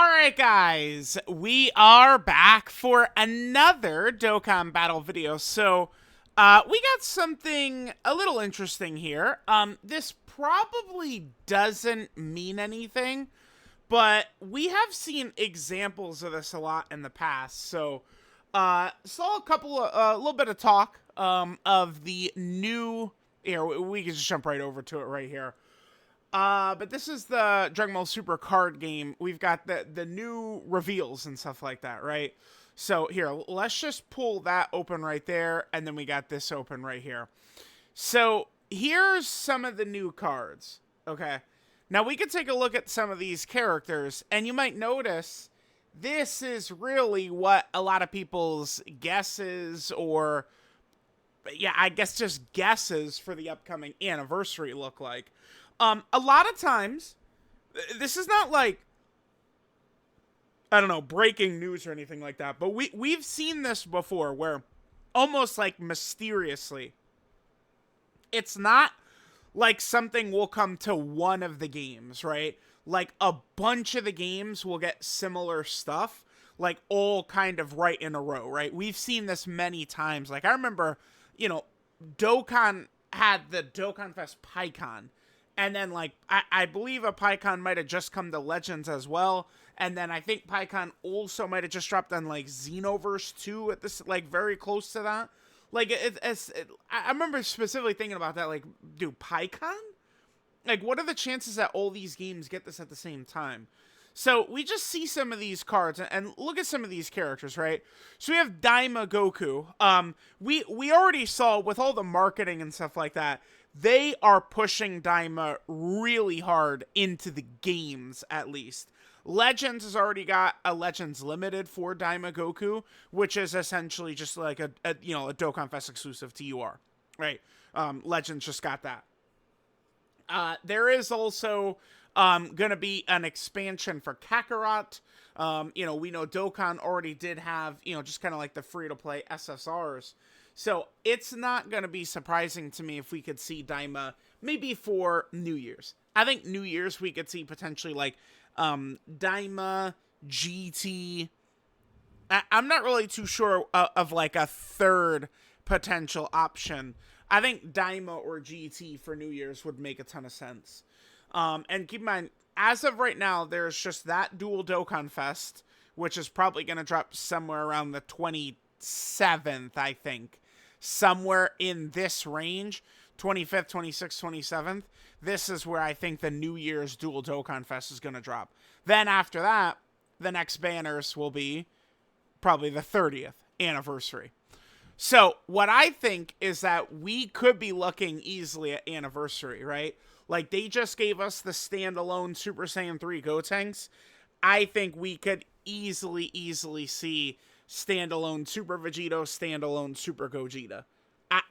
Alright guys, we are back for another Dokkan battle video. So, we got something a little interesting here. This probably doesn't mean anything, but we have seen examples of this a lot in the past. So, saw a little bit of talk, of the new, here, we can just jump right over to it right here. But this is the Dragon Ball Super card game. We've got the new reveals and stuff like that, right? So here, let's just pull that open right there, and then we got this open right here. So here's some of the new cards, okay? Now we can take a look at some of these characters, and you might notice this is really what a lot of people's guesses or, yeah, I guess just guesses for the upcoming anniversary look like. A lot of times, this is not like, I don't know, breaking news or anything like that, but we've seen this before where almost like mysteriously, it's not like something will come to one of the games, right? Like a bunch of the games will get similar stuff, like all kind of right in a row, right? We've seen this many times. Like I remember, Dokkan had the Dokkan Fest PyCon. And then, like, I believe a PyCon might have just come to Legends as well. And then I think PyCon also might have just dropped on, like, Xenoverse 2 at this, like, very close to that. Like, I remember specifically thinking about that, like, dude, PyCon? Like, what are the chances that all these games get this at the same time? So, we just see some of these cards, and look at some of these characters, right? So, we have Daima Goku. We already saw, with all the marketing and stuff like that, they are pushing Daima really hard into the games, at least. Legends has already got a Legends Limited for Daima Goku, which is essentially just like a Dokkan Fest exclusive to UR, right? Legends just got that. There is also gonna be an expansion for Kakarot. We know Dokkan already did have, just kind of like the free-to-play SSRs. So it's not going to be surprising to me if we could see Daima maybe for New Year's. I think New Year's we could see potentially like Daima, GT. I'm not really too sure of like a third potential option. I think Daima or GT for New Year's would make a ton of sense. And keep in mind, as of right now, there's just that dual Dokkan Fest, which is probably going to drop somewhere around the 27th, I think. Somewhere in this range, 25th, 26th, 27th. This is where I think the New Year's dual Dokkan Fest is going to drop. Then after that, the next banners will be probably the 30th anniversary. So what I think is that we could be looking easily at anniversary, right? Like they just gave us the standalone Super Saiyan 3 Gotenks. I think we could easily see standalone Super Vegito, standalone Super Gogeta.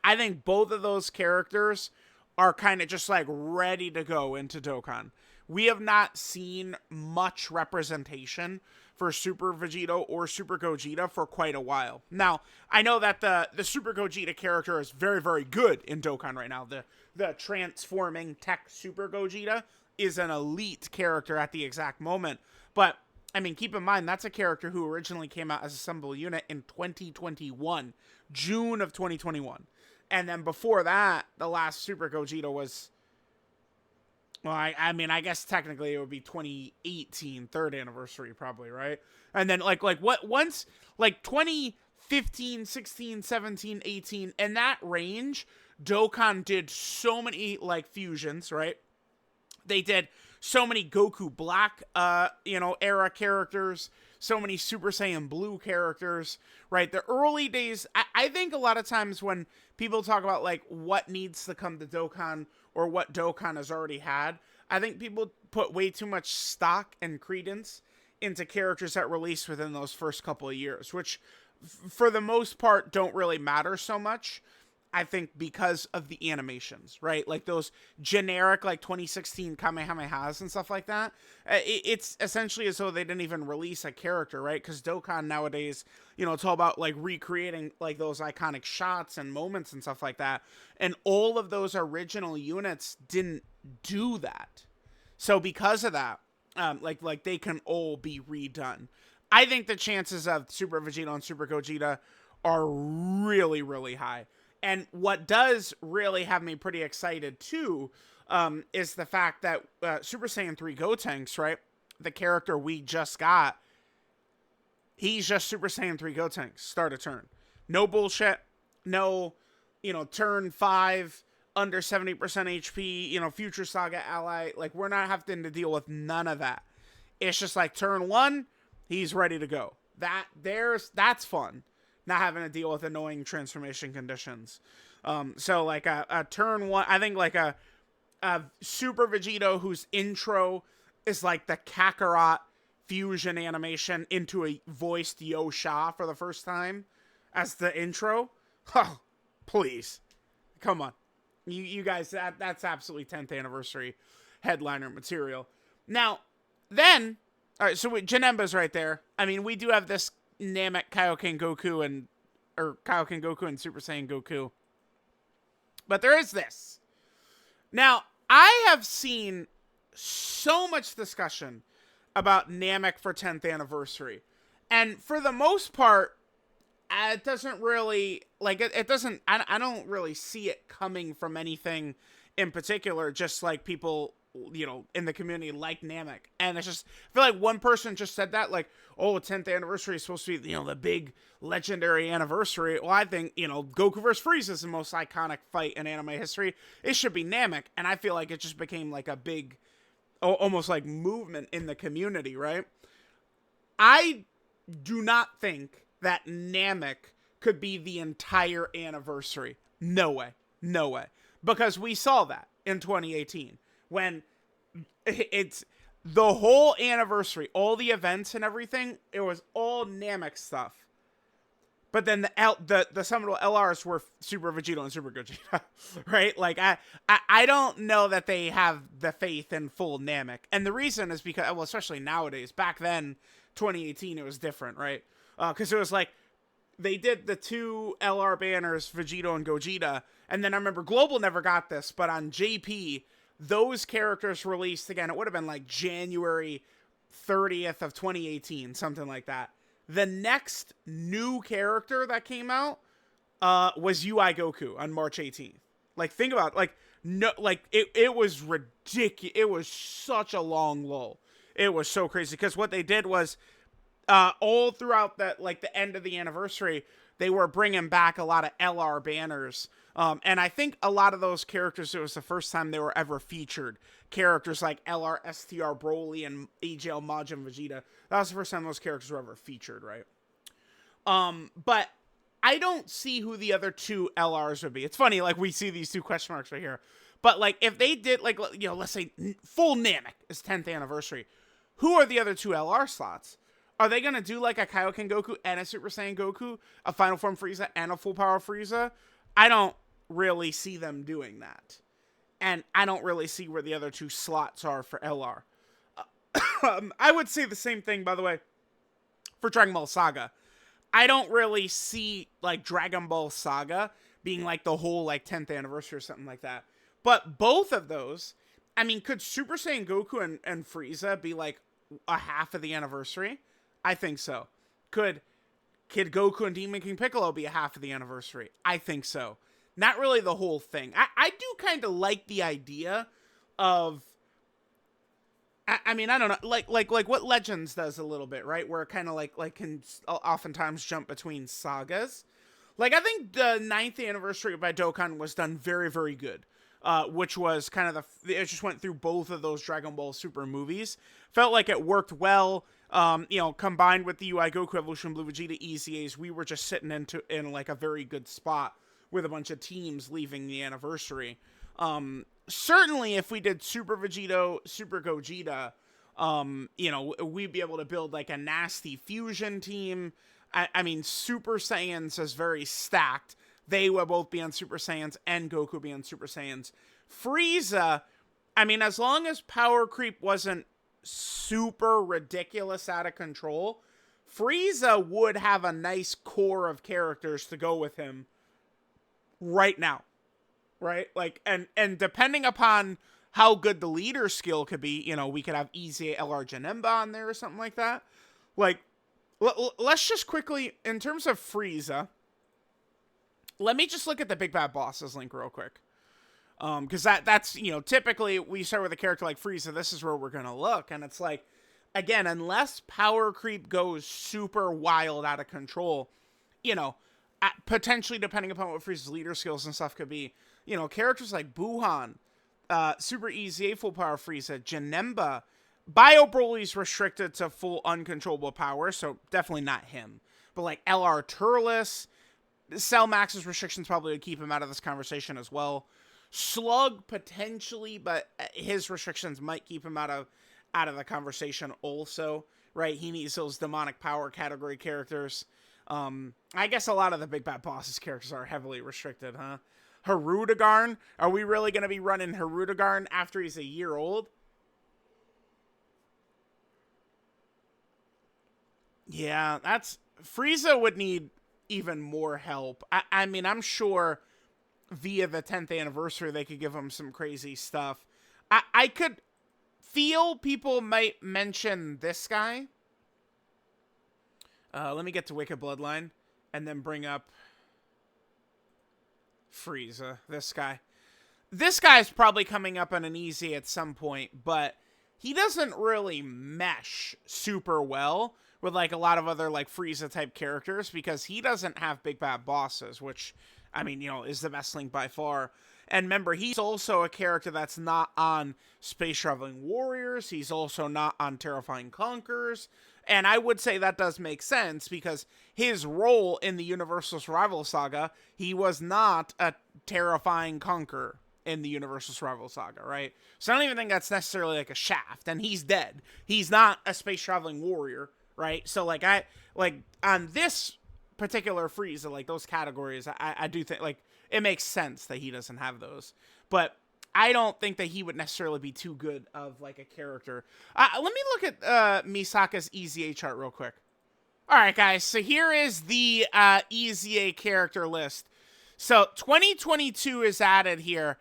I think both of those characters are kind of just like ready to go into Dokkan. We have not seen much representation for Super Vegito or Super Gogeta for quite a while. Now, I know that the Super Gogeta character is very, very good in Dokkan right now. The transforming tech Super Gogeta is an elite character at the exact moment. But I mean, keep in mind, that's a character who originally came out as a Assemble Unit in 2021. June of 2021. And then before that, the last Super Gogeta was, well, I mean, I guess technically it would be 2018, third anniversary probably, right? And then, once 2015, 16, 17, 18, in that range, Dokkan did so many, like, fusions, right? They did so many Goku Black, era characters, so many Super Saiyan Blue characters, right? The early days, I think a lot of times when people talk about, like, what needs to come to Dokkan or what Dokkan has already had, I think people put way too much stock and credence into characters that released within those first couple of years, which, for the most part, don't really matter so much. I think because of the animations, right? Like those generic, like 2016 Kamehamehas and stuff like that. It's essentially as though they didn't even release a character, right? Because Dokkan nowadays, it's all about like recreating like those iconic shots and moments and stuff like that. And all of those original units didn't do that. So because of that, like they can all be redone. I think the chances of Super Vegeta and Super Gogeta are really, really high. And what does really have me pretty excited too, is the fact that Super Saiyan 3 Gotenks, right? The character we just got, he's just Super Saiyan 3 Gotenks, start a turn. No bullshit, no, turn 5, under 70% HP, future saga ally. Like, we're not having to deal with none of that. It's just like turn 1, he's ready to go. That's fun. Not having to deal with annoying transformation conditions. So like a turn 1, I think like a Super Vegito whose intro is like the Kakarot fusion animation into a voiced Yosha for the first time as the intro. Oh, please. Come on. You guys, that's absolutely 10th anniversary headliner material. Now, then, all right, so Janemba's right there. I mean, we do have this Namek Kaioken Goku and Super Saiyan Goku. But there is this. Now, I have seen so much discussion about Namek for 10th anniversary. And for the most part, it doesn't really, like, it doesn't, I don't really see it coming from anything in particular, just like people, in the community like Namek. And it's just, I feel like one person just said that, like, oh, 10th anniversary is supposed to be, the big legendary anniversary. Well, I think, Goku vs. Frieza is the most iconic fight in anime history. It should be Namek. And I feel like it just became like a big, almost like movement in the community, right? I do not think that Namek could be the entire anniversary. No way. No way. Because we saw that in 2018 when it's the whole anniversary, all the events and everything, it was all Namek stuff. But then the seminal LRs were Super Vegito and Super Gogeta, right? Like, I don't know that they have the faith in full Namek. And the reason is because, well, especially nowadays, back then, 2018, it was different, right? Because it was like, they did the 2 LR banners, Vegito and Gogeta, and then I remember Global never got this, but on JP, those characters released again, it would have been like January 30th of 2018, something like that. The next new character that came out was UI Goku on March 18th. Like, think about it. Like, no, like it was ridiculous. It was such a long lull. It was so crazy because what they did was all throughout the end of the anniversary, they were bringing back a lot of LR banners. And I think a lot of those characters, it was the first time they were ever featured. Characters like LR, STR, Broly, and AGL, Majin, Vegeta. That was the first time those characters were ever featured, right? But I don't see who the other 2 LRs would be. It's funny, like, we see these 2 question marks right here. But, like, if they did, like, let's say full Namek is 10th anniversary, who are the other 2 LR slots? Are they going to do, like, a Kaioken Goku and a Super Saiyan Goku, a Final Form Frieza and a Full Power Frieza? I don't really see them doing that. And I don't really see where the other 2 slots are for LR. I would say the same thing, by the way, for Dragon Ball Saga. I don't really see, like, Dragon Ball Saga being, like, the whole, like, 10th anniversary or something like that. But both of those, I mean, could Super Saiyan Goku and Frieza be, like, a half of the anniversary? I think so. Could Kid Goku and Demon King Piccolo be a half of the anniversary? I think so. Not really the whole thing. I do kind of like the idea of, I mean, I don't know, like what Legends does a little bit, right? Where it kind of like can oftentimes jump between sagas. Like, I think the 9th anniversary by Dokkan was done very, very good. Which was kind of it just went through both of those Dragon Ball Super movies. Felt like it worked well. Combined with the UI Goku Evolution Blue Vegeta EZAs, we were just sitting in like a very good spot with a bunch of teams leaving the anniversary. Certainly if we did Super Vegito, Super Gogeta, we'd be able to build like a nasty fusion team. I mean, Super Saiyans is very stacked. They will both be on Super Saiyans and Goku be on Super Saiyans. Frieza, I mean, as long as power creep wasn't super ridiculous out of control, Frieza would have a nice core of characters to go with him right now. Right? Like, and depending upon how good the leader skill could be. You know, we could have easy LR Janemba on there or something like that. Like, let's just quickly, in terms of Frieza, let me just look at the Big Bad Bosses link real quick. Because that's, you know, typically we start with a character like Frieza, this is where we're going to look. And it's like, again, unless power creep goes super wild out of control, you know, potentially depending upon what Frieza's leader skills and stuff could be, you know, characters like Buhan, Super Easy full power Frieza, Janemba, Bio Broly's restricted to full uncontrollable power, so definitely not him. But like LR Turles, Cell Max's restrictions probably would keep him out of this conversation as well. Slug potentially, but his restrictions might keep him out of the conversation also, right? He needs those demonic power category characters. I guess a lot of the Big Bad Bosses characters are heavily restricted, huh? Hirudegarn, are we really going to be running Hirudegarn after he's a year old? Yeah, Frieza would need even more help. I mean, I'm sure via the 10th anniversary they could give him some crazy stuff. I could feel people might mention this guy. Let me get to Wicked Bloodline and then bring up Frieza. This guy. This guy's probably coming up on an easy at some point, but he doesn't really mesh super well with like a lot of other like Frieza type characters because he doesn't have Big Bad Bosses, which, I mean, you know, is the best link by far. And remember, he's also a character that's not on Space Traveling Warriors. He's also not on Terrifying Conquerors. And I would say that does make sense because his role in the Universal Survival Saga, he was not a Terrifying Conqueror in the Universal Survival Saga, right? So I don't even think that's necessarily like a shaft. And he's dead. He's not a Space Traveling Warrior, right? So like on this particular Frieza, like those categories, I do think like it makes sense that he doesn't have those. But I don't think that he would necessarily be too good of like a character. Let me look at Misaka's EZA chart real quick. All right, guys. So here is the EZA character list. So 2022 is added here.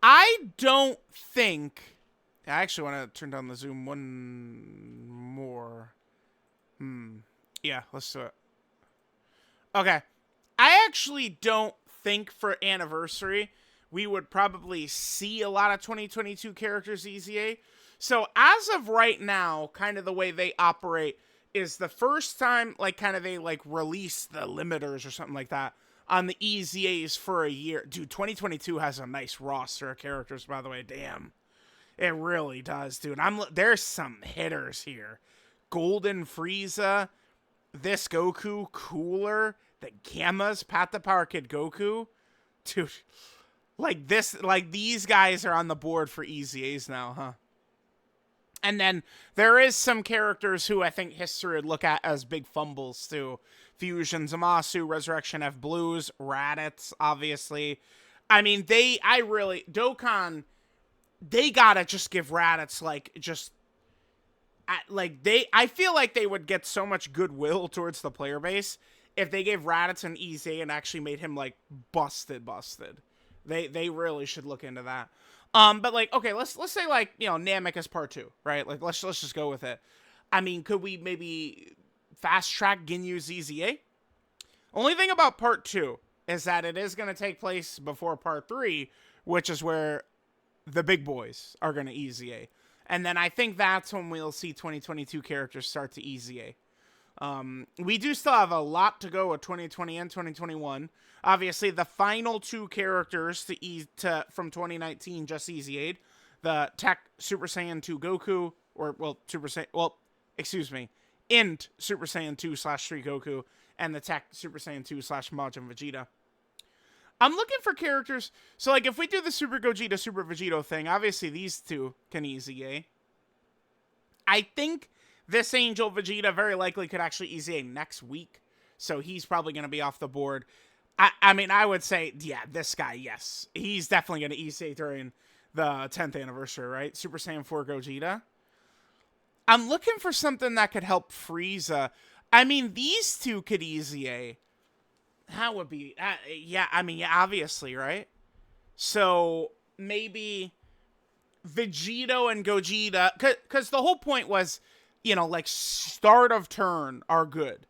I don't think. I actually want to turn down the zoom one more. Yeah, let's do it. Okay. I actually don't think for anniversary we would probably see a lot of 2022 characters EZA. So as of right now, kind of the way they operate is the first time like kind of they like release the limiters or something like that on the EZAs for a year. Dude, 2022 has a nice roster of characters, by the way. Damn. It really does, dude. There's some hitters here. Golden Frieza, this Goku, Cooler, the Gammas, Pat the Power Kid Goku. Dude, these guys are on the board for EZAs now, huh? And then there is some characters who I think history would look at as big fumbles too. Fusion Zamasu, Resurrection F Blues, Raditz, obviously. I mean, Dokkan, they gotta just give Raditz I feel like they would get so much goodwill towards the player base if they gave Raditz an EZA and actually made him like busted. They really should look into that. But like, okay, let's say like, you know, Namek is part 2, right? Like let's just go with it. I mean, could we maybe fast track Ginyu's EZA? Only thing about part 2 is that it is going to take place before part 3, which is where the big boys are going to EZA. And then I think that's when we'll see 2022 characters start to EZA. We do still have a lot to go with 2020 and 2021. Obviously, the final 2 characters from 2019 just EZA'd. The Tech Super Saiyan 2 Goku, Int Super Saiyan 2 / 3 Goku, and the Tech Super Saiyan 2 / Majin Vegeta. I'm looking for characters. So, like, if we do the Super Gogeta, Super Vegito thing, obviously these 2 can EZA. I think this Angel Vegeta very likely could actually EZA next week. So he's probably going to be off the board. I mean, I would say, yeah, this guy, yes. He's definitely going to EZA during the 10th anniversary, right? Super Saiyan 4 Gogeta. I'm looking for something that could help Frieza. I mean, these 2 could EZA. That would be, yeah, I mean, yeah, obviously, right? So maybe Vegito and Gogeta, because the whole point was, like start of turn are good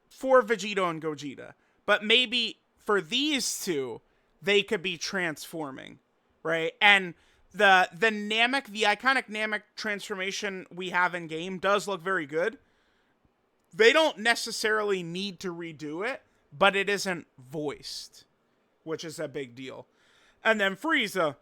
for Vegito and Gogeta, but maybe for these two, they could be transforming, right? And the Namek, the iconic Namek transformation we have in game does look very good. They don't necessarily need to redo it, but it isn't voiced, which is a big deal. And then Frieza,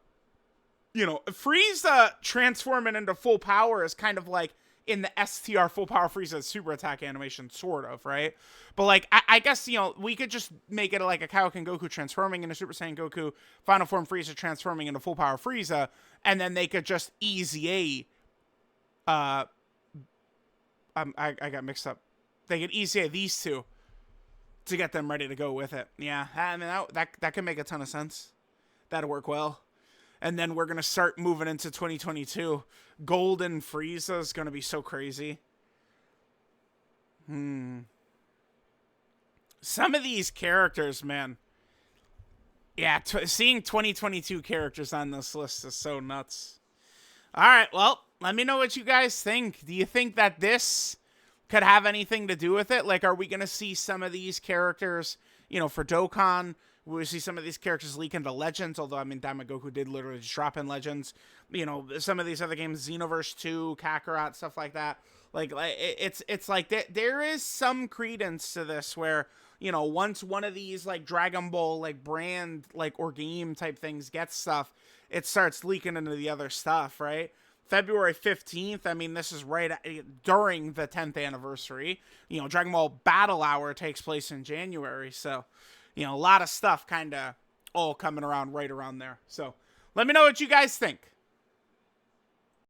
Frieza transforming into full power is kind of like in the STR full power Frieza super attack animation, sort of, right? But like, I guess, we could just make it like a Kaioken Goku transforming into Super Saiyan Goku, Final Form Frieza transforming into full power Frieza, and then they could just easy I got mixed up. They could easy these two to get them ready to go with it. Yeah, I mean, that could make a ton of sense. That'd work well. And then we're going to start moving into 2022. Golden Frieza is going to be so crazy. Some of these characters, man. Yeah, seeing 2022 characters on this list is so nuts. All right, well, let me know what you guys think. Do you think that this could have anything to do with it? Like, are we going to see some of these characters, for Dokkan? We see some of these characters leak into Legends, although, I mean, Goku did literally just drop in Legends. Some of these other games, Xenoverse 2, Kakarot, stuff like that. Like it's like there is some credence to this where, once one of these, like, Dragon Ball, like, brand, like, or game type things gets stuff, it starts leaking into the other stuff, right? February 15th, I mean, this is right during the 10th anniversary. Dragon Ball Battle Hour takes place in January, so... a lot of stuff kind of all coming around right around there. So let me know what you guys think.